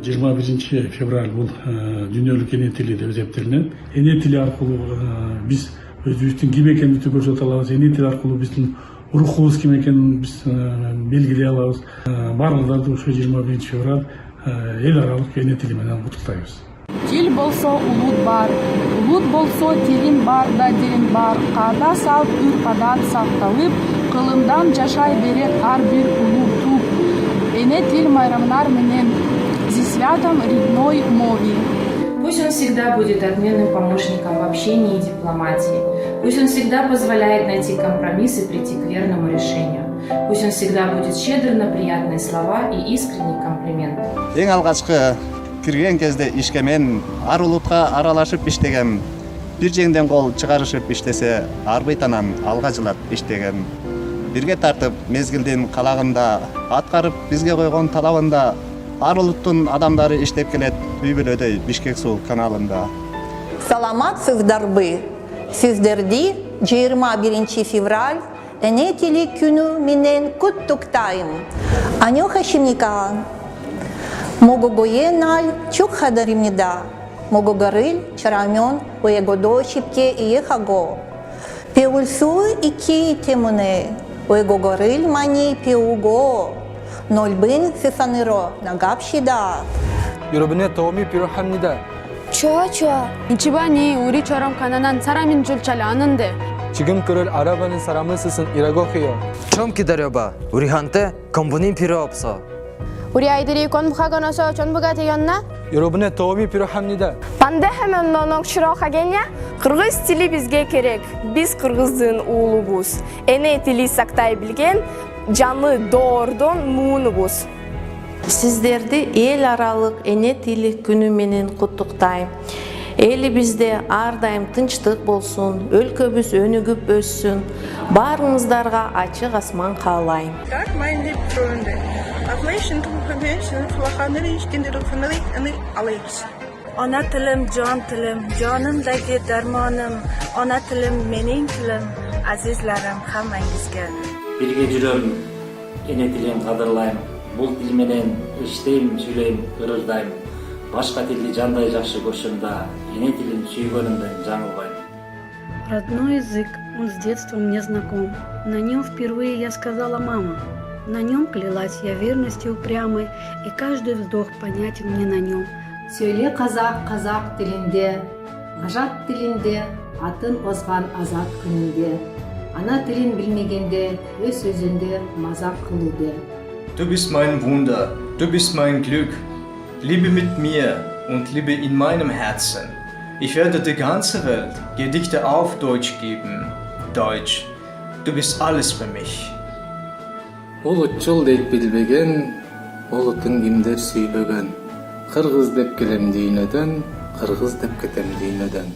21 февраль бул дүйнөлүк эне тили деп эсептелинет. Эне тили аркылуу биз өзүбүздүн ким экенибизди көрсөтө алабыз. Эне тили аркылуу биздин рухубуз ким экенин биз белгилей алабыз. Барлыктарды ошо 21 февраль эл аралык эне тили менен куттуктайбыз. Тил болсо улут болсо тилим бар да дилим бар. Каада салт үрп-адат сакталып, кылымдан жашай берет ар бир улут туп. Эне тил майрамдар менен зи святом родной мови. Пусть он всегда будет отменным помощником в общении и дипломатии. Пусть он всегда позволяет найти компромисс и прийти к верному решению. Пусть он всегда будет щедр на приятные слова и искренний комплимент. Эң алгачкы кирген кезде ишке мен ар улутка аралашып иштегем. Бир жеңден кол чыгарышып иштесе, арбыйтанан алга жылап иштегем. Бирге тартып мезгилдин калагында аткарып бизге койгон талабында ар улуттун адамдары иштеп келет үй бүлөдөй Бишкек суу каналында. Саламатсыздарбы. Сиздерди 21 февраль эне тили күнү менен куттуктайм. Анюха Шимникаган. Могогоеналь чукхадаримнида. Могогарыль чарамен уегодо чипке иехаго. Пеульсу ики темуне. Уегогорыль мани пеуго. Нольбын сесаныро нагапшида. 여러분의 도움이 필요합니다. 좋아. 이집안이 우리처럼 가난한 사람인 줄 잘 아는데 지금 그를 알아보는 사람은 스승이라고 해요. 좀 기다려봐. 우리한테 공부는 필요 없어. 우리 아이들이 공부하고 나서 전부가 되었나? 여러분의 도움이 필요합니다. Pandehemem nonok şirokagenya, Kırgız tili bizge kerek. Biz Kırgız'ın oğlubuz. Ene tili saktay bilgen, canlı doğrudan muğunubuz. Сиздерди эл аралык эне тили күнү менен куттуктайм. Элибизде ар дайым тынчтык болсун, өлкөбүз өнүгүп өссүн. Баарыңыздарга ачык асман каалайм. Так, meine lieben Freunde, auf Menschen Menschen Ana tilim, jonimdagi darmonim, ona tilim, mening tilim, azizlarim hammangizga. Birge жүрөм, эне тилин кадырлайм. Бул тил менен иштейм, сүйлөйм, ырылдайм. Башка тилди жандай жакшы көрсөм да, эне тилин сүйгөнүмдөн жаңылбайм. Родной язык, он с детства мне знаком. На нем впервые я сказала «мама». На нем клялась я верностью упрямой, и каждый вздох понятен мне на нем. Söyle Kazak dilinde, Gajat dilinde, atın ozgan azat gününde. Ana tilin bilmegende, öz sözünde mazak kılıde. Du bist mein Wunder, du bist mein Glück. Liebe mit mir und Liebe in meinem Herzen. Ich werde die ganze Welt Gedichte auf Deutsch geben. Deutsch, du bist alles für mich. Улутчул дейт билбеген, улутун кимдер сүйлөгөн. Кыргыз деп келем дүйнөдөн, кыргыз деп кетем дүйнөдөн.